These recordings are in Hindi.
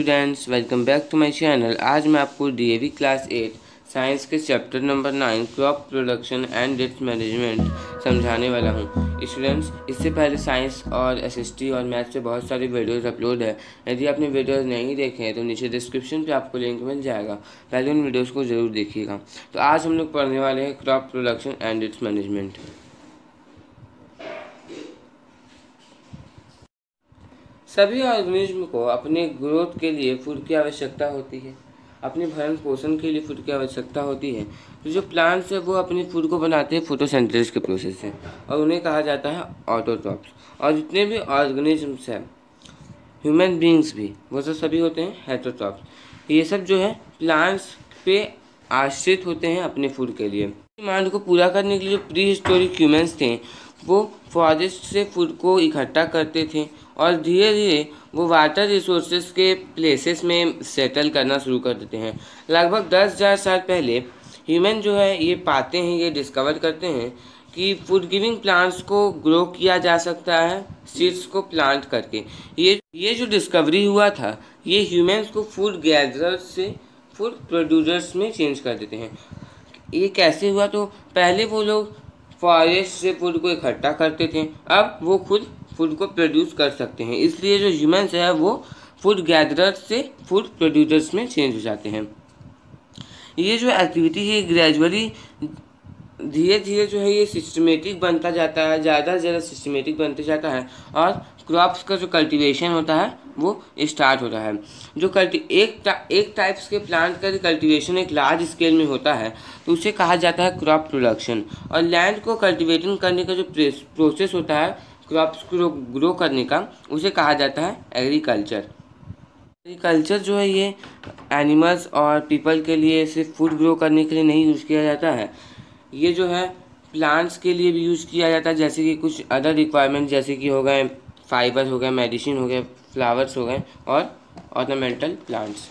Students, welcome back to my channel. आज मैं आपको डीएवी क्लास 8 साइंस के chapter number 9 crop production and risk management समझाने वाला हूं। स्टूडेंट्स, इससे पहले साइंस और एसएसटी और मैथ्स पे बहुत सारी वीडियोस अपलोड है। यदि आपने वीडियोस नहीं देखे हैं तो नीचे डिस्क्रिप्शन पे आपको लिंक मिल जाएगा, पहले उन वीडियोज़ को ज़रूर देखिएगा। तो आज हम लोग पढ़ने वाले हैं crop production and risk management. सभी ऑर्गेनिज्म को अपने ग्रोथ के लिए फूड की आवश्यकता होती है, अपने भरण पोषण के लिए फूड की आवश्यकता होती है। तो जो प्लांट्स है वो अपने फूड को बनाते हैं फोटोसिंथेसिस के प्रोसेस से, और उन्हें कहा जाता है ऑटोट्रॉप्स। और जितने भी ऑर्गेनिजम्स हैं, ह्यूमन बींग्स भी, वो सब सभी होते हैं हेटेरोट्रॉप्स। ये सब जो है प्लांट्स पे आश्रित होते हैं अपने फूड के लिए। डिमांड को पूरा करने के लिए जो प्री हिस्टोरिक ह्यूमन्स थे वो फॉरेस्ट से फूड को इकट्ठा करते थे और धीरे धीरे वो वाटर रिसोर्सेज के प्लेसेस में सेटल करना शुरू कर देते हैं। लगभग 10,000 साल पहले ह्यूमन जो है ये पाते हैं, ये डिस्कवर करते हैं कि फूड गिविंग प्लांट्स को ग्रो किया जा सकता है सीड्स को प्लांट करके। ये जो डिस्कवरी हुआ था ये ह्यूमन्स को फूड गैदरर्स से फूड प्रोड्यूसर्स में चेंज कर देते हैं। ये कैसे हुआ? तो पहले वो लोग फॉरेस्ट से फूड को इकट्ठा करते थे, अब वो खुद फूड को प्रोड्यूस कर सकते हैं। इसलिए जो ह्यूमन्स है वो फूड गैदरर्स से फूड प्रोड्यूसर्स में चेंज हो जाते हैं। ये जो एक्टिविटी है ग्रेजुअली धीरे धीरे जो है ये सिस्टमेटिक बनता जाता है, ज़्यादा से ज़्यादा सिस्टमेटिक बनते जाता है और क्रॉप्स का जो कल्टीवेशन होता है वो स्टार्ट होता है। जो एक टाइप्स के प्लांट का कल्टीवेशन एक लार्ज स्केल में होता है तो उसे कहा जाता है क्रॉप प्रोडक्शन। और लैंड को कल्टीवेटिंग करने का जो प्रोसेस होता है क्रॉप्स को ग्रो करने का, उसे कहा जाता है एग्रीकल्चर। एग्रीकल्चर जो है ये एनिमल्स और पीपल के लिए सिर्फ फूड ग्रो करने के लिए नहीं यूज़ किया जाता है, ये जो है प्लांट्स के लिए भी यूज़ किया जाता है, जैसे कि कुछ अदर रिक्वायरमेंट जैसे कि हो गए फाइबर हो गए, मेडिसिन हो गए, फ्लावर्स हो गए और ऑर्नामेंटल प्लांट्स।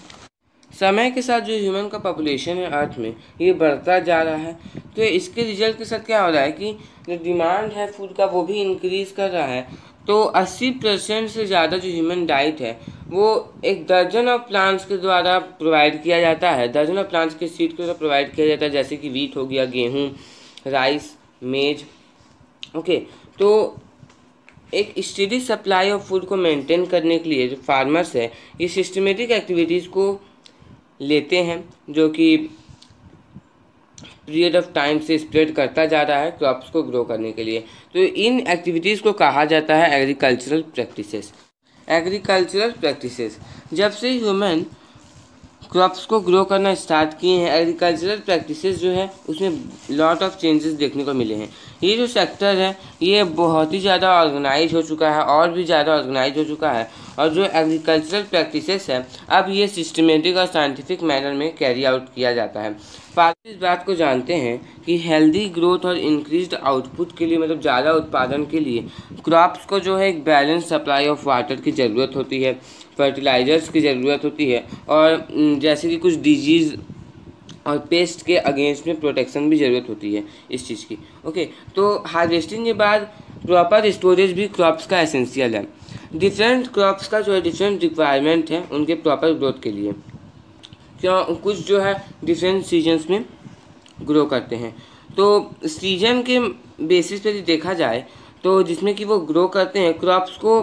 समय के साथ जो ह्यूमन का पॉपुलेशन है अर्थ में ये बढ़ता जा रहा है, तो इसके रिजल्ट के साथ क्या हो रहा है कि जो डिमांड है फूड का वो भी इंक्रीज़ कर रहा है। तो 80% से ज़्यादा जो ह्यूमन डाइट है वो एक दर्जन ऑफ प्लांट्स के द्वारा प्रोवाइड किया जाता है, दर्जन ऑफ प्लांट्स के सीड के द्वारा प्रोवाइड किया जाता है, जैसे कि वीट हो गया, गेहूँ, राइस, मेज। ओके, तो एक स्टेडी सप्लाई ऑफ फूड को मेंटेन करने के लिए जो फार्मर्स है ये सिस्टमेटिक एक्टिविटीज़ को लेते हैं, जो कि पीरियड ऑफ टाइम से स्प्रेड करता जा रहा है क्रॉप्स को ग्रो करने के लिए। तो इन एक्टिविटीज़ को कहा जाता है एग्रीकल्चरल प्रैक्टिसेस। एग्रीकल्चरल प्रैक्टिसेस, जब से ह्यूमन क्रॉप्स को ग्रो करना स्टार्ट किए हैं, एग्रीकल्चरल प्रैक्टिसेस जो है उसमें लॉट ऑफ चेंजेस देखने को मिले हैं। ये जो सेक्टर है ये बहुत ही ज़्यादा ऑर्गेनाइज हो चुका है और भी ज़्यादा ऑर्गेनाइज हो चुका है, और जो एग्रीकल्चरल प्रैक्टिसेस है अब ये सिस्टमेटिक और साइंटिफिक मैनर में कैरी आउट किया जाता है। फार्मर इस बात को जानते हैं कि हेल्दी ग्रोथ और इंक्रीज्ड आउटपुट के लिए, मतलब ज़्यादा उत्पादन के लिए क्रॉप्स को जो है एक बैलेंस सप्लाई ऑफ वाटर की ज़रूरत होती है, फर्टिलाइजर्स की ज़रूरत होती है, और जैसे कि कुछ डिजीज़ और पेस्ट के अगेंस्ट में प्रोटेक्शन भी ज़रूरत होती है इस चीज़ की। ओके, तो हार्वेस्टिंग के बाद प्रॉपर स्टोरेज भी क्रॉप्स का एसेंशियल है। डिफरेंट क्रॉप्स का जो है डिफरेंट रिक्वायरमेंट है उनके प्रॉपर ग्रोथ के लिए। क्यों? कुछ जो है डिफरेंट सीजन्स में ग्रो करते हैं, तो सीजन के बेसिस पे देखा जाए तो जिसमें कि वो ग्रो करते हैं क्रॉप्स को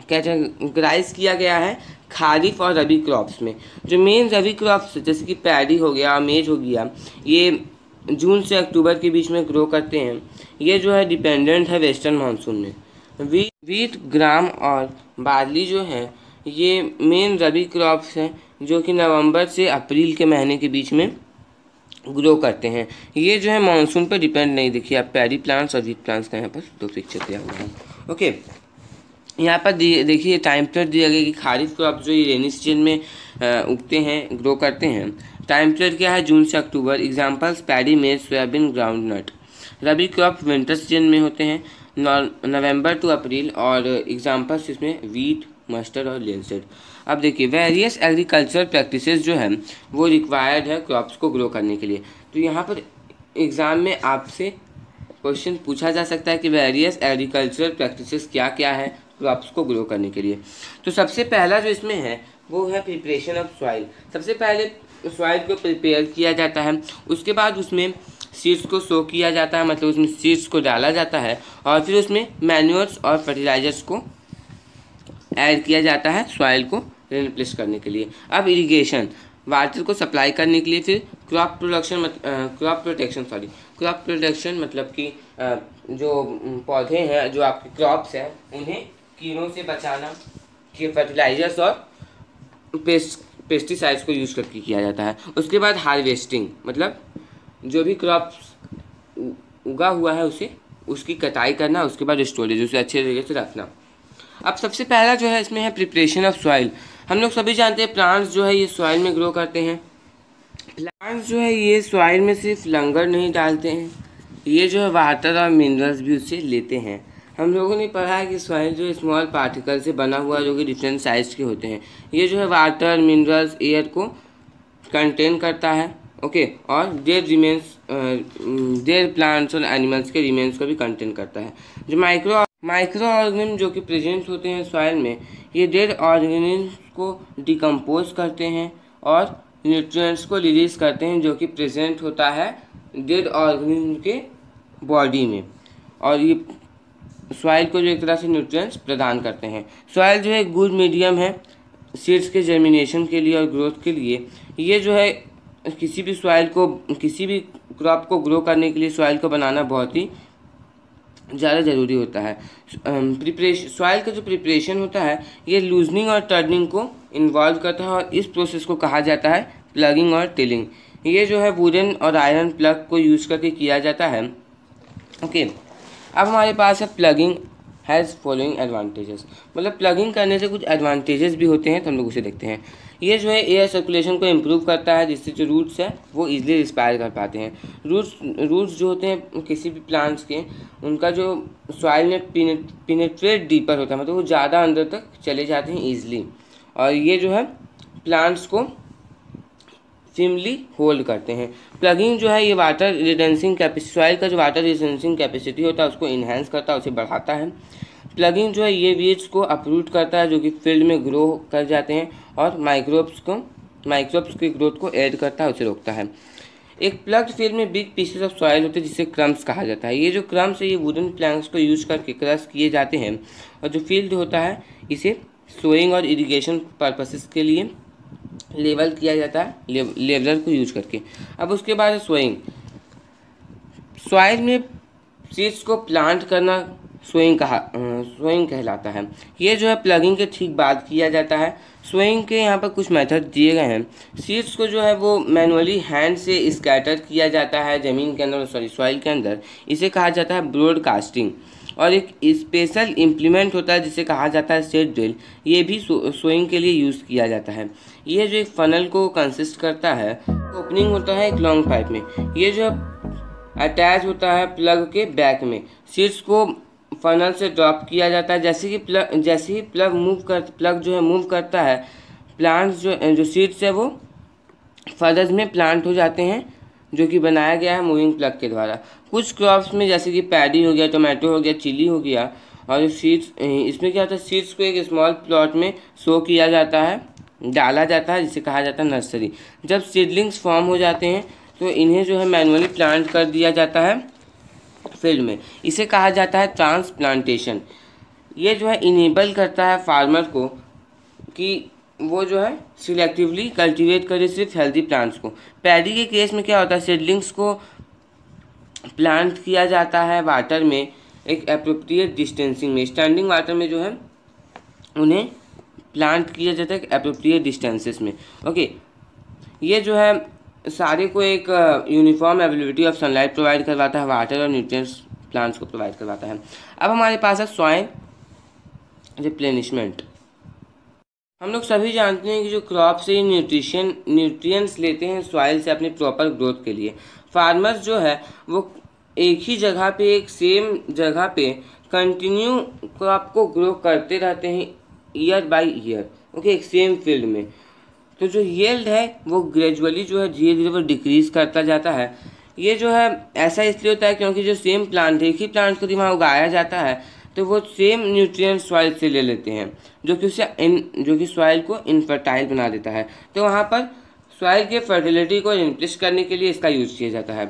कैटेगराइज किया गया है खारिफ और रबी क्रॉप्स में। जो मेन रबी क्रॉप्स जैसे कि पैडी हो गया, मेज हो गया, ये जून से अक्टूबर के बीच में ग्रो करते हैं। ये जो है डिपेंडेंट है वेस्टर्न मानसून में। वीट, ग्राम और बार्ली जो है ये मेन रबी क्रॉप्स हैं जो कि नवंबर से अप्रैल के महीने के बीच में ग्रो करते हैं। ये जो है मानसून पर डिपेंड नहीं। देखिए आप पैडी प्लांट्स और वीट प्लांट्स का यहाँ पर दो पिक्चर दिया हुआ है। ओके, यहाँ पर देखिए टाइम पीरियड दिया गया कि खारिफ क्रॉप जो ये रेनी सीजन में उगते हैं, ग्रो करते हैं। टाइम पीरियड क्या है? जून से अक्टूबर। एग्जांपल्स पैडी, मेज, सोयाबीन, ग्राउंड नट। रबी क्रॉप विंटर सीजन में होते हैं, नवंबर टू अप्रैल, और एग्जांपल्स इसमें वीट, मस्टर्ड और लिनसीड। अब देखिए वेरियस एग्रीकल्चर प्रैक्टिसेस जो है वो रिक्वायर्ड है क्रॉप्स को ग्रो करने के लिए। तो यहाँ पर एग्ज़ाम में आपसे क्वेश्चन पूछा जा सकता है कि वेरियस एग्रीकल्चरल प्रैक्टिसेस क्या क्या है क्रॉप्स को ग्रो करने के लिए। तो सबसे पहला जो इसमें है वो है प्रिपरेशन ऑफ सॉइल। सबसे पहले सॉइल को प्रिपेयर किया जाता है, उसके बाद उसमें सीड्स को सो किया जाता है, मतलब उसमें सीड्स को डाला जाता है और फिर उसमें मैन्योर्स और फर्टिलाइजर्स को ऐड किया जाता है सॉइल को रिप्लेस करने के लिए। अब इरिगेशन, वाटर को सप्लाई करने के लिए। फिर क्रॉप प्रोटेक्शन मतलब कि जो पौधे हैं, जो आपके क्रॉप्स हैं, उन्हें कीड़ों से बचाना, कि फर्टिलाइजर्स और पेस्टिसाइड्स को यूज़ करके किया जाता है। उसके बाद हार्वेस्टिंग, मतलब जो भी क्रॉप्स उगा हुआ है उसकी कटाई करना, उसके बाद स्टोरेज, उसे अच्छे तरीके से रखना। अब सबसे पहला जो है इसमें है प्रिपरेशन ऑफ सॉइल। हम लोग सभी जानते हैं प्लांट्स जो है ये सॉइल में ग्रो करते हैं। प्लांट्स जो है ये सॉइल में सिर्फ लंगर नहीं डालते हैं, ये जो है वाटर और मिनरल्स भी उससे लेते हैं। हम लोगों ने पढ़ा है कि सॉइल जो स्मॉल पार्टिकल से बना हुआ, जो कि डिफरेंट साइज के होते हैं, ये जो है वाटर, मिनरल्स, एयर को कंटेन करता है। ओके, और देयर प्लांट्स और एनिमल्स के रिमेन्स को भी कंटेन करता है। जो माइक्रो ऑर्गेनिज्म जो कि प्रेजेंट होते हैं सॉइल में, ये डेड ऑर्गेनिज्म को डिकम्पोज करते हैं और न्यूट्रिएंट्स को रिलीज करते हैं, जो कि प्रेजेंट होता है डेड ऑर्गेनिज्म के बॉडी में, और ये सॉइल को जो एक तरह से न्यूट्रिएंट्स प्रदान करते हैं। सॉइल जो है गुड मीडियम है सीड्स के जर्मिनेशन के लिए और ग्रोथ के लिए। ये जो है किसी भी क्रॉप को ग्रो करने के लिए सॉइल को बनाना बहुत ही ज़्यादा ज़रूरी होता है। सॉइल का जो प्रिपरेशन होता है ये लूजनिंग और टर्निंग को इन्वॉल्व करता है, और इस प्रोसेस को कहा जाता है प्लगिंग और टिलिंग। ये जो है वुडन और आयरन प्लग को यूज़ करके किया जाता है। ओके, अब हमारे पास है प्लगिंग हैज़ फॉलोइंग एडवांटेजेस, मतलब प्लगिंग करने से कुछ एडवांटेजेस भी होते हैं, तो हम लोग उसे देखते हैं। ये जो है एयर सर्कुलेशन को इम्प्रूव करता है, जिससे जो रूट्स हैं वो इजीली रिस्पायर कर पाते हैं। रूट्स जो होते हैं किसी भी प्लांट्स के, उनका जो सॉइल में पिनेट्रेट डीपर होता है, मतलब वो ज़्यादा अंदर तक चले जाते हैं ईजिली, और ये जो है प्लांट्स को फिमली होल्ड करते हैं। प्लगिंग जो है ये वाटर रिटेंसिंग कैपेसिटी, सॉइल का जो वाटर रिटेंसिंग कैपेसिटी होता है उसको इन्हेंस करता है, उसे बढ़ाता है। प्लगिंग जो है ये वीड्स को अपरूट करता है, जो कि फील्ड में ग्रो कर जाते हैं, और माइक्रोब्स की ग्रोथ को ऐड करता है, उसे रोकता है। एक प्लग्ड फील्ड में बिग पीसेस ऑफ सॉइल होते हैं, जिसे क्रम्स कहा जाता है। ये जो क्रम्स है ये वुडन प्लैंक्स को यूज करके क्रश किए जाते हैं, और जो फील्ड होता है इसे सोइंग और इरिगेशन पर्पसेस के लिए लेवल किया जाता है, लेवलर को यूज करके। अब उसके बाद सोइंग, सॉइल में सीड्स को प्लांट करना सोइंग कहलाता है। ये जो है प्लगिंग के ठीक बाद किया जाता है। सोइंग के यहाँ पर कुछ मेथड दिए गए हैं। सीड्स को जो है वो मैनुअली हैंड से स्कैटर किया जाता है ज़मीन के अंदर, सॉइल के अंदर, इसे कहा जाता है ब्रॉडकास्टिंग। और एक स्पेशल इम्प्लीमेंट होता है जिसे कहा जाता है सीड ड्रिल, ये भी सोइंग के लिए यूज़ किया जाता है। ये जो एक फनल को कंसिस्ट करता है, ओपनिंग होता है एक लॉन्ग पाइप में, ये जो अटैच होता है प्लग के बैक में। सीड्स को फनल से ड्रॉप किया जाता है, जैसे ही प्लग जो है मूव करता है, प्लांट्स जो सीड्स है वो फर्दर्स में प्लांट हो जाते हैं, जो कि बनाया गया है मूविंग प्लग के द्वारा। कुछ क्रॉप्स में जैसे कि पैडी हो गया, टोमेटो हो गया, चिली हो गया, और सीड्स, इसमें क्या होता है, सीड्स को एक स्मॉल प्लॉट में सो किया जाता है, डाला जाता है, जिसे कहा जाता है नर्सरी। जब सीडलिंग्स फॉर्म हो जाते हैं तो इन्हें जो है मैनुअली प्लांट कर दिया जाता है फील्ड में, इसे कहा जाता है ट्रांसप्लांटेशन। ये जो है इनेबल करता है फार्मर को कि वो जो है सिलेक्टिवली कल्टीवेट करे सिर्फ हेल्दी प्लांट्स को। पैडी के केस में क्या होता है, सीडलिंग्स को प्लांट किया जाता है वाटर में एक एप्रोप्रिएट डिस्टेंसिंग में, स्टैंडिंग वाटर में जो है उन्हें प्लांट किया जाता है एप्रोप्रिएट डिस्टेंसेस में। ओके, ये जो है सारे को एक uniform availability of sunlight provide करवाता है, वाटर और न्यूट्रिएंट्स प्लांट्स को प्रोवाइड करवाता है। अब हमारे पास है सॉइल रिप्लेनिशमेंट। हम लोग सभी जानते हैं कि जो क्रॉप से न्यूट्रिएंट्स लेते हैं सॉइल से अपने प्रॉपर ग्रोथ के लिए, फार्मर्स जो है वो एक ही जगह पे, एक सेम जगह पे कंटिन्यू क्रॉप को ग्रो करते रहते हैं ईयर बाय ईयर। ओके, एक सेम फील्ड में, तो जो यील्ड है वो ग्रेजुअली जो है धीरे धीरे वो डिक्रीज करता जाता है। ये जो है ऐसा इसलिए होता है क्योंकि जो सेम प्लांट है, एक ही प्लांट को वहाँ उगाया जाता है, तो वो सेम न्यूट्रिएंट सॉइल से ले लेते हैं, जो कि सॉइल को इनफर्टाइल बना देता है। तो वहाँ पर सॉइल के फर्टिलिटी को रिप्लेस करने के लिए इसका यूज़ किया जाता है,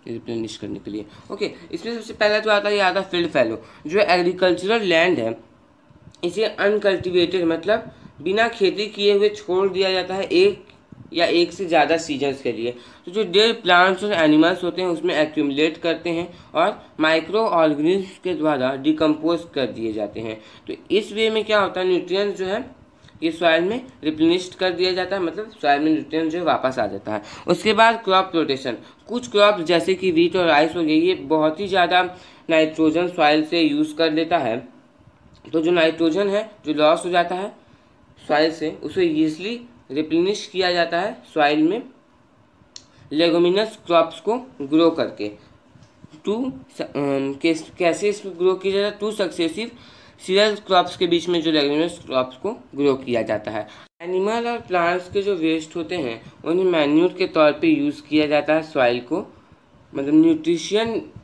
रिप्लेनिश करने के लिए। ओके, इसमें सबसे पहला जो आता है ये आता है फील्ड फैलो। जो एग्रीकल्चरल लैंड है इसे अनकल्टिवेटेड मतलब बिना खेती किए हुए छोड़ दिया जाता है एक या एक से ज़्यादा सीजन्स के लिए। तो जो डेड प्लांट्स और एनिमल्स होते हैं उसमें एक्यूमुलेट करते हैं और माइक्रो ऑर्गेनिज्म के द्वारा डिकम्पोज कर दिए जाते हैं। तो इस वे में क्या होता है, न्यूट्रिएंट्स जो है ये सॉइल में रिप्लेनिश्ड कर दिया जाता है, मतलब सॉइल में न्यूट्रिएंट्स जो है वापस आ जाता है। उसके बाद क्रॉप रोटेशन। कुछ क्रॉप जैसे कि वीट और राइस हो गई, ये बहुत ही ज़्यादा नाइट्रोजन सॉइल से यूज़ कर लेता है। तो जो नाइट्रोजन है जो लॉस हो जाता है सॉइल से, उसे ईजिली रिप्लेनिश किया जाता है सॉइल में लेगुमिनस क्रॉप्स को ग्रो करके। कैसे इसमें ग्रो किया जाता है, 2 सक्सेसिव सीरियल क्रॉप्स के बीच में जो लेगुमिनस क्रॉप्स को ग्रो किया जाता है। एनिमल और प्लांट्स के जो वेस्ट होते हैं उन्हें मैन्यूर के तौर पे यूज़ किया जाता है सॉइल को, मतलब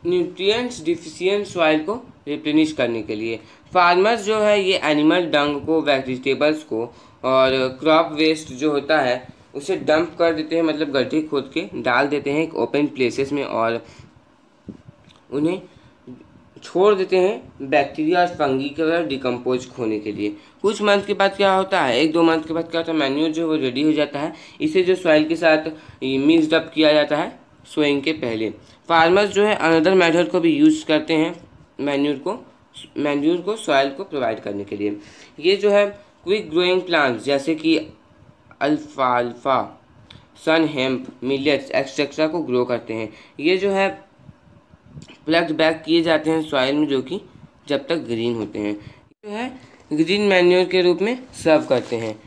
न्यूट्रिएंट्स डिफिशिएंट सॉइल को रिप्लेनिश करने के लिए। फार्मर्स जो है ये एनिमल डंग को, वेजिटेबल्स को और क्रॉप वेस्ट जो होता है उसे डंप कर देते हैं, मतलब गड्ढे खोद के डाल देते हैं एक ओपन प्लेसेस में और उन्हें छोड़ देते हैं बैक्टीरिया और फंगी के द्वारा डिकम्पोज होने के लिए। कुछ मंथ के बाद क्या होता है, 1-2 मंथ के बाद क्या होता है, मैन्यूर जो है वो रेडी हो जाता है। इसे जो सॉइल के साथ मिक्सड अप किया जाता है सोइंग के पहले। फार्मर्स जो है अनदर मेथड को भी यूज़ करते हैं मैन्यूर को सॉइल को प्रोवाइड करने के लिए। ये जो है क्विक ग्रोइंग प्लांट्स जैसे कि अल्फाल्फा, सन हेम्प, मिलेट्स एक्सेट्रा को ग्रो करते हैं। ये जो है प्लग्ड बैक किए जाते हैं सॉइल में, जो कि जब तक ग्रीन होते हैं जो है ग्रीन मैन्योर के रूप में सर्व करते हैं।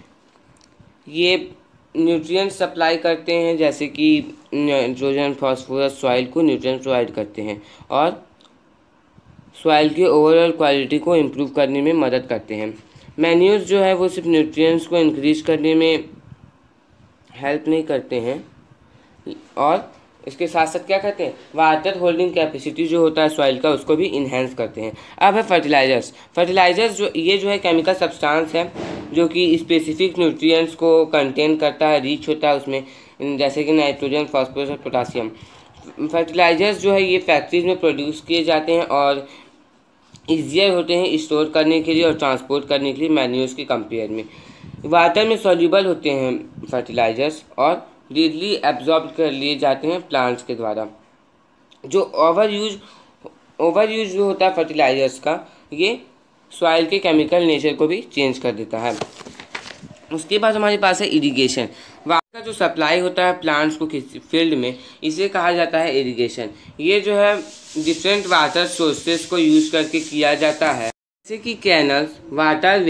ये न्यूट्रिएंट सप्लाई करते हैं जैसे कि नाइट्रोजन, फास्फोरस, सॉइल को न्यूट्रिएंट प्रोवाइड करते हैं और सॉइल की ओवरऑल क्वालिटी को इम्प्रूव करने में मदद करते हैं। मैन्योर्स जो है वो सिर्फ न्यूट्रिएंट्स को इंक्रीज करने में हेल्प नहीं करते हैं और इसके साथ साथ क्या करते हैं, वाटर होल्डिंग कैपेसिटी जो होता है सॉइल का उसको भी इन्हेंस करते हैं। अब है फर्टिलाइजर्स जो है केमिकल सब्सटेंस है जो कि स्पेसिफिक न्यूट्रिएंट्स को कंटेन करता है, रिच होता है उसमें, जैसे कि नाइट्रोजन, फास्फोरस और पोटासियम। फर्टिलाइजर्स जो है ये फैक्ट्रीज में प्रोड्यूस किए जाते हैं और ईजियर होते हैं स्टोर करने के लिए और ट्रांसपोर्ट करने के लिए मैन्यूर्स के कंपेयर में। वाटर में सॉल्युबल होते हैं फर्टिलाइजर्स और रीडली एब्जॉर्ब कर लिए जाते हैं प्लांट्स के द्वारा। जो ओवर यूज जो होता है फर्टिलाइजर्स का, ये सॉइल के केमिकल नेचर को भी चेंज कर देता है। उसके बाद हमारे पास है इरिगेशन। वाटर का जो सप्लाई होता है प्लांट्स को किसी फील्ड में, इसे कहा जाता है इरिगेशन। ये जो है डिफरेंट वाटर सोर्सेज को यूज करके किया जाता है, जैसे कि कैनल्स, वाटर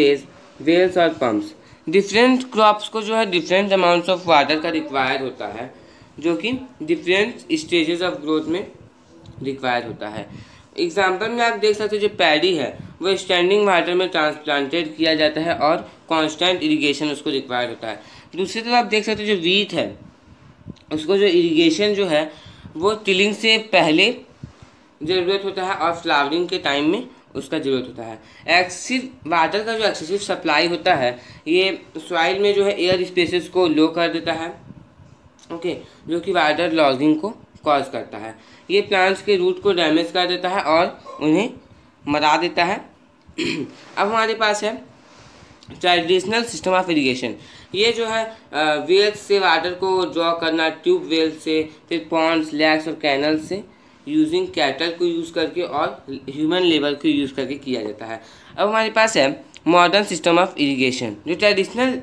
वेल्स और पंप्स। डिफरेंट क्रॉप्स को जो है डिफरेंट अमाउंट्स ऑफ वाटर का रिक्वायर होता है, जो कि डिफरेंट स्टेजेस ऑफ ग्रोथ में रिक्वायर होता है। एग्जाम्पल में आप देख सकते हो जो पैडी है वो स्टैंडिंग वाटर में ट्रांसप्लांटेड किया जाता है और कांस्टेंट इरिगेशन उसको रिक्वायर होता है। दूसरी तरफ आप देख सकते हो जो वीट है उसको जो इरिगेशन जो है वो टिलिंग से पहले ज़रूरत होता है और फ्लावरिंग के टाइम में उसका ज़रूरत होता है। वाटर का जो एक्सेसिव सप्लाई होता है ये सॉइल में जो है एयर स्पेसेस को लो कर देता है, ओके, जो कि वाटर लॉसिंग को कॉज करता है। ये प्लांट्स के रूट को डैमेज कर देता है और उन्हें मरा देता है। अब हमारे पास है ट्रेडिशनल सिस्टम ऑफ इरिगेशन। ये जो है वेल्स से वाटर को ड्रॉ करना, ट्यूब वेल्स से, फिर पॉन्ड्स, लैक्स और कैनल से यूजिंग कैटल को यूज़ करके और ह्यूमन लेबर को यूज़ करके किया जाता है। अब हमारे पास है मॉडर्न सिस्टम ऑफ इरिगेशन। जो ट्रेडिशनल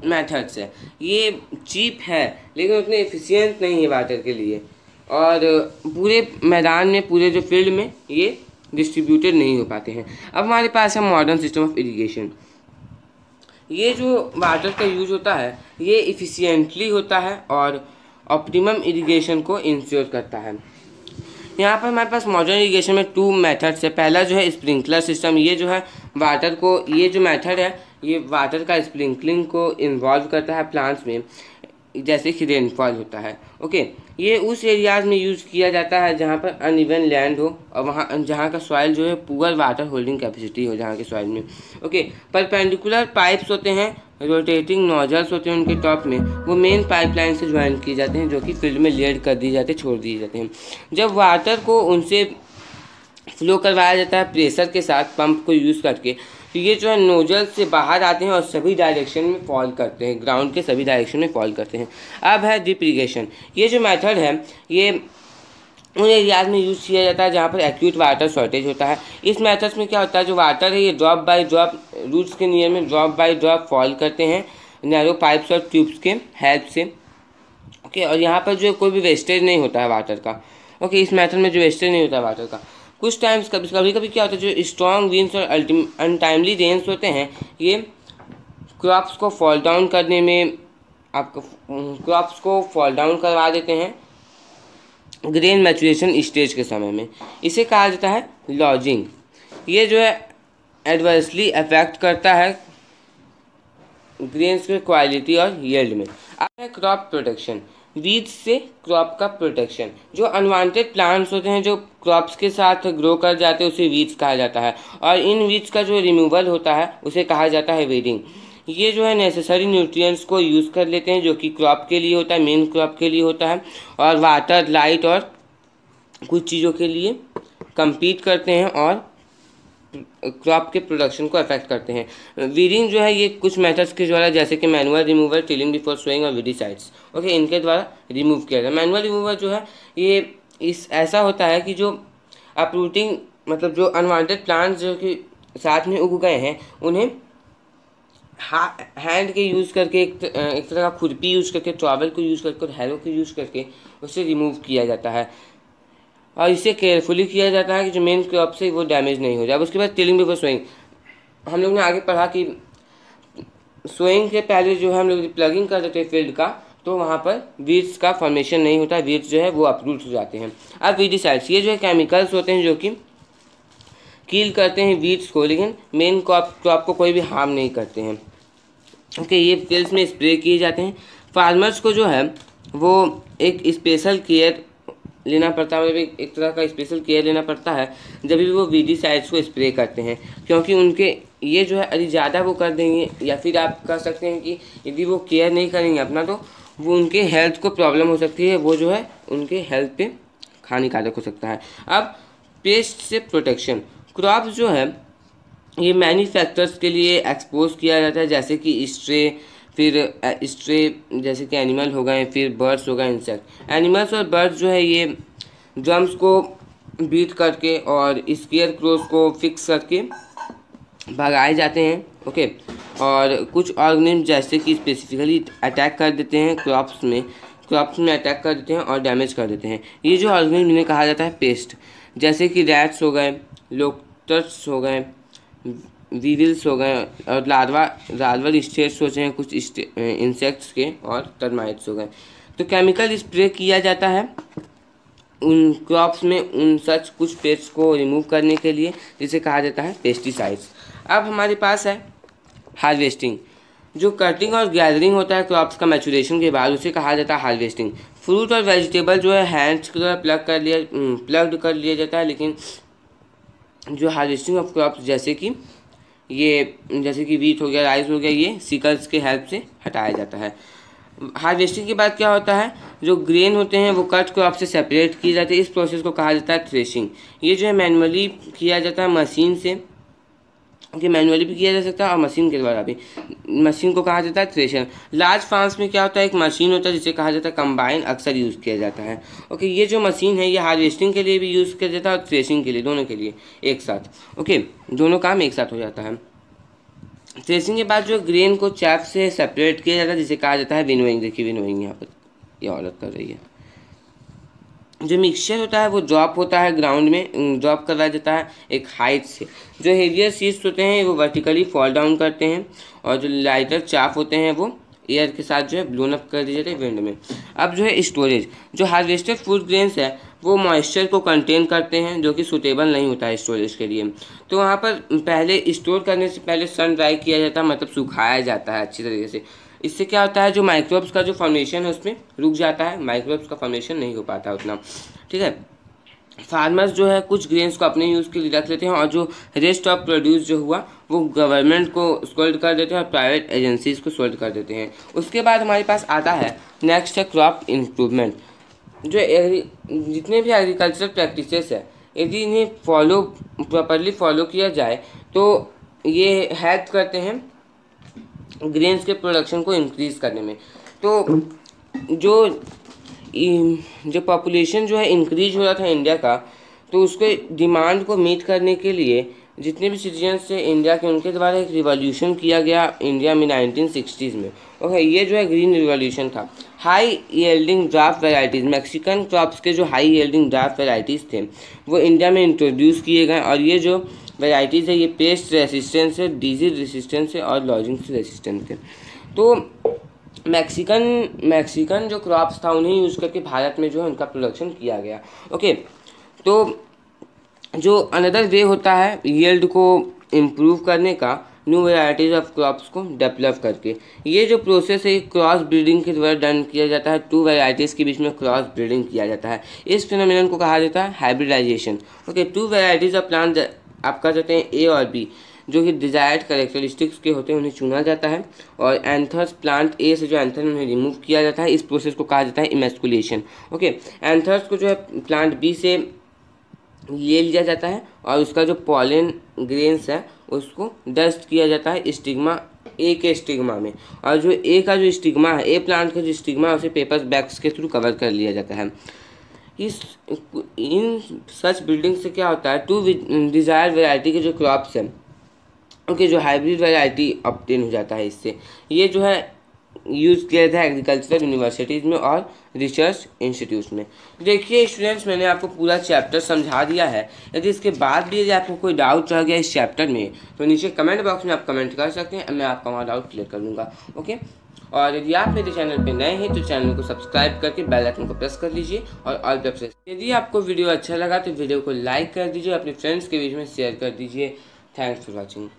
मेथड्स है ये चीप है लेकिन उतने एफिशिएंट नहीं है वाटर के लिए और पूरे मैदान में, पूरे जो फील्ड में ये डिस्ट्रीब्यूटेड नहीं हो पाते हैं। अब हमारे पास है मॉडर्न सिस्टम ऑफ इरिगेशन। ये जो वाटर का यूज होता है ये इफ़िशियंटली होता है और ऑप्टिमम इरिगेशन को इंश्योर करता है। यहाँ पर हमारे पास मॉडर्न इरिगेशन में 2 मेथड्स है। पहला जो है स्प्रिंकलर सिस्टम। ये जो है वाटर को, ये जो मेथड है ये वाटर का स्प्रिंकलिंग को इन्वॉल्व करता है प्लांट्स में। जैसे कि रेनफॉल होता है। ओके, ये उस एरियाज में यूज़ किया जाता है जहाँ पर अनइवन लैंड हो और वहाँ जहाँ का सॉइल जो है पुअर वाटर होल्डिंग कैपेसिटी हो जहाँ के सॉइल में। ओके, परपेंडिकुलर पाइप्स होते हैं, रोटेटिंग नोजल्स होते हैं उनके टॉप में, वो मेन पाइपलाइन से ज्वाइन किए जाते हैं जो कि फील्ड में लेड कर दिए जाते हैं, छोड़ दिए जाते हैं। जब वाटर को उनसे फ्लो करवाया जाता है प्रेशर के साथ पंप को यूज़ करके, तो ये जो है नोजल से बाहर आते हैं और सभी डायरेक्शन में फॉल करते हैं, ग्राउंड के सभी डायरेक्शन में फॉल करते हैं। अब है ड्रिप इरिगेशन। ये जो मेथड है ये उन एरियाज में यूज़ किया जाता है जहाँ पर एक्यूट वाटर शॉर्टेज होता है। इस मेथड्स में क्या होता है, जो वाटर है ये ड्रॉप बाय ड्रॉप रूट्स के नियर में ड्रॉप बाय ड्रॉप फॉल करते हैं नैरो पाइप्स और ट्यूब्स के हेल्प से। ओके, और यहाँ पर जो कोई भी वेस्टेज नहीं होता है वाटर का। ओके, इस मेथड में जो वेस्टेज नहीं होता है वाटर का। कुछ टाइम्स कभी कभी क्या होता है, जो स्ट्रॉन्ग विंड्स और अनटाइमली रेन्स होते हैं ये क्रॉप्स को फॉल डाउन करने में आपको क्रॉप्स को फॉल डाउन करवा देते हैं ग्रेन मैचुरेशन स्टेज के समय में। इसे कहा जाता है लॉजिंग। ये जो है एडवर्सली अफेक्ट करता है ग्रेन्स के क्वालिटी और यील्ड में। अब है क्रॉप प्रोटेक्शन, वीड्स से क्रॉप का प्रोटेक्शन। जो अनवांटेड प्लांट्स होते हैं जो क्रॉप्स के साथ ग्रो कर जाते हैं उसे वीड्स कहा जाता है, और इन वीड्स का जो रिमूवल होता है उसे कहा जाता है वीडिंग। ये जो है नेसेसरी न्यूट्रिएंट्स को यूज़ कर लेते हैं जो कि क्रॉप के लिए होता है, मेन क्रॉप के लिए होता है, और वाटर, लाइट और कुछ चीज़ों के लिए compete करते हैं और क्रॉप के प्रोडक्शन को अफेक्ट करते हैं। वीडिंग जो है ये कुछ मेथड्स के द्वारा, जैसे कि manual removal, tilling before sowing और वीडिसाइड्स, ओके, इनके द्वारा रिमूव किया जाता है। मैनुअल रिमूवल जो है ये ऐसा होता है कि जो अपरूटिंग मतलब जो अनवांटेड प्लांट्स जो कि साथ में उग गए हैं उन्हें हैंड के यूज़ करके एक तरह का खुरपी यूज़ करके, ट्रॉवल को यूज़ करके और हैरो को यूज़ करके उसे रिमूव किया जाता है, और इसे केयरफुली किया जाता है कि जो मेन क्रॉप से वो डैमेज नहीं हो जाए। उसके बाद टिलिंग बिफोर सोइंग, हम लोग ने आगे पढ़ा कि सोइंग के पहले जो है हम लोग प्लगिंग कर देते हैं फील्ड का, तो वहाँ पर वीड्स का फॉर्मेशन नहीं होता, वीड्स जो है वो अपरूट हो जाते हैं। अब वीडिसाइड्स, ये जो है केमिकल्स होते हैं जो कि किल करते हैं वीड्स को, लेकिन मेन क्रॉप को कोई भी हार्म नहीं करते हैं। ओके, ये फील्ड्स में स्प्रे किए जाते हैं। फार्मर्स को जो है वो एक स्पेशल केयर लेना पड़ता है, मतलब एक तरह का स्पेशल केयर लेना पड़ता है जब भी वो वीडिसाइड्स को स्प्रे करते हैं, क्योंकि उनके ये जो है यदि ज़्यादा वो कर देंगे या फिर आप कह सकते हैं कि यदि वो केयर नहीं करेंगे अपना, तो वो उनके हेल्थ को प्रॉब्लम हो सकती है, वो जो है उनके हेल्थ पे हानिकारक हो सकता है। अब पेस्ट से प्रोटेक्शन, क्रॉप्स जो है ये मैन्युफैक्चर्स के लिए एक्सपोज किया जाता है, जैसे कि स्ट्रे जैसे कि एनिमल हो गए, फिर बर्ड्स हो गए, इंसेक्ट। एनिमल्स और बर्ड्स जो है ये ड्रम्स को बीट करके और स्केयर क्रोज को फिक्स करके भगाए जाते हैं। ओके, और कुछ ऑर्गेनिज्म जैसे कि स्पेसिफिकली अटैक कर देते हैं क्रॉप्स में अटैक कर देते हैं और डैमेज कर देते हैं। ये जो ऑर्गेनिज्म इन्हें कहा जाता है पेस्ट, जैसे कि रैट्स हो गए, लोकस्ट्स हो गए, वीविल्स हो गए, और लार्वल स्टेट्स होते हैं कुछ इंसेक्ट्स के, और टर्माइट्स हो गए। तो केमिकल स्प्रे किया जाता है उन क्रॉप्स में उन सच कुछ पेस्ट को रिमूव करने के लिए, जिसे कहा जाता है पेस्टिसाइड्स। अब हमारे पास है हार्वेस्टिंग। जो कटिंग और गैदरिंग होता है क्रॉप्स का मैचुरेशन के बाद, उसे कहा जाता है हार्वेस्टिंग। फ्रूट और वेजिटेबल जो है हैंड्स के द्वारा प्लग्ड कर लिया जाता है, लेकिन जो हार्वेस्टिंग ऑफ क्रॉप्स जैसे कि वीट हो गया, राइस हो गया, ये सिकल्स के हेल्प से हटाया जाता है। हार्वेस्टिंग के बाद क्या होता है, जो ग्रेन होते हैं वो कट क्रॉप से सेपरेट किए जाते हैं। इस प्रोसेस को कहा जाता है थ्रेशिंग। ये जो है मैनुअली किया जाता है मशीन से, कि मैनुअली भी किया जा सकता है और मशीन के द्वारा भी। मशीन को कहा जाता है थ्रेशर। लार्ज फार्म्स में क्या होता है, एक मशीन होता है जिसे कहा जाता है कंबाइन, अक्सर यूज़ किया जाता है। ओके, ये जो मशीन है ये हार्वेस्टिंग के लिए भी यूज़ किया जाता है और थ्रेशिंग के लिए, दोनों के लिए एक साथ। ओके, दोनों काम एक साथ हो जाता है। थ्रेशिंग के बाद जो ग्रेन को चैप से सेपरेट किया जाता है जिसे कहा जाता है विनोइंग। देखिए विनोइंग यहाँ पर ये औरत कर रही है। जो मिक्सचर होता है वो ड्रॉप होता है ग्राउंड में, ड्रॉप करवाया जाता है एक हाइट से। जो हेवियर सीड्स होते हैं वो वर्टिकली फॉल डाउन करते हैं, और जो लाइटर चाफ होते हैं वो एयर के साथ जो है ब्लोन अप कर दिए जाते हैं विंड में। अब जो है स्टोरेज, जो हार्वेस्टेड फूड ग्रेन्स है वो मॉइस्चर को कंटेन करते हैं, जो कि सूटेबल नहीं होता है स्टोरेज के लिए। तो वहाँ पर पहले स्टोर करने से पहले सन ड्राई किया जाता है, मतलब सुखाया जाता है अच्छी तरीके से। इससे क्या होता है, जो माइक्रोब्स का जो फॉर्मेशन है उसमें रुक जाता है, माइक्रोब्स का फॉर्मेशन नहीं हो पाता उतना, ठीक है। फार्मर्स जो है कुछ ग्रेन्स को अपने यूज़ के लिए रख लेते हैं और जो रेस्ट ऑफ प्रोड्यूस जो हुआ वो गवर्नमेंट को सोल्ड कर देते हैं और प्राइवेट एजेंसीज को सोल्ड कर देते हैं। उसके बाद हमारे पास आता है नेक्स्ट है क्रॉप इम्प्रूवमेंट। जो जितने भी एग्रीकल्चरल प्रैक्टिसेस है, यदि इन्हें प्रॉपरली फॉलो किया जाए तो ये हेल्प करते हैं ग्रेन्स के प्रोडक्शन को इंक्रीज़ करने में। तो जो पॉपुलेशन जो है इंक्रीज हो रहा था इंडिया का, तो उसके डिमांड को मीट करने के लिए जितने भी सिटीजन्स थे इंडिया के, उनके द्वारा एक रिवॉल्यूशन किया गया इंडिया में 1960s में। ओके, ये जो है ग्रीन रिवॉल्यूशन था। High yielding draft varieties, Mexican crops के जो हाई यील्डिंग ड्राफ्ट वैराइटीज़ थे वो इंडिया में इंट्रोड्यूस किए गए, और ये जो वैराइटीज़ है ये पेस्ट रेसिस्टेंस है, डिजीज रेसिस्टेंस है और लॉजिंग रेसिस्टेंस है। तो मैक्सिकन जो क्रॉप्स था उन्हें यूज़ करके भारत में जो है उनका प्रोडक्शन किया गया। ओके, तो जो अनदर वे होता है यील्ड को इम्प्रूव करने का, न्यू वैराइटीज़ ऑफ क्रॉप्स को डेवलप करके, ये जो प्रोसेस है क्रॉस ब्रीडिंग के द्वारा डन किया जाता है। टू वैराइटीज़ के बीच में क्रॉस ब्रीडिंग किया जाता है, इस फिनोमिनन को कहा जाता है hybridisation. Okay, two varieties of plant आप कह सकते हैं ए और बी, जो कि डिजायर्ड कैरेक्टरिस्टिक्स के होते हैं, उन्हें चुना जाता है, और एंथर्स प्लांट ए से जो एंथर उन्हें रिमूव किया जाता है। इस प्रोसेस को कहा जाता है इमेस्कुलेशन। ओके, एंथर्स को जो है प्लांट बी से ले लिया जाता है और उसका जो पॉलन ग्रेन्स है उसको डस्ट किया जाता है स्टिग्मा ए के स्टिग्मा में, और जो ए का जो स्टिग्मा है, ए प्लांट का जो स्टिग्मा है उसे पेपर बैग्स के थ्रू कवर कर लिया जाता है। इन सच बिल्डिंग से क्या होता है, टू डिजायर वैरायटी के जो क्रॉप्स हैं ओके, जो हाइब्रिड वैरायटी ऑब्टेन हो जाता है इससे। ये जो है यूज़ किया जाता है एग्रीकल्चरल यूनिवर्सिटीज़ में और रिसर्च इंस्टीट्यूट्स में। देखिए स्टूडेंट्स, मैंने आपको पूरा चैप्टर समझा दिया है। यदि इसके बाद भी यदि आपको कोई डाउट रह गया इस चैप्टर में तो नीचे कमेंट बॉक्स में आप कमेंट कर सकते हैं, मैं आपका वहाँ डाउट क्लियर कर लूँगा। ओके, और यदि आप मेरे चैनल पे नए हैं तो चैनल को सब्सक्राइब करके बेल आइकन को प्रेस कर लीजिए और ऑल पे प्रेस। यदि आपको वीडियो अच्छा लगा तो वीडियो को लाइक कर दीजिए, अपने फ्रेंड्स के बीच में शेयर कर दीजिए। Thanks for watching.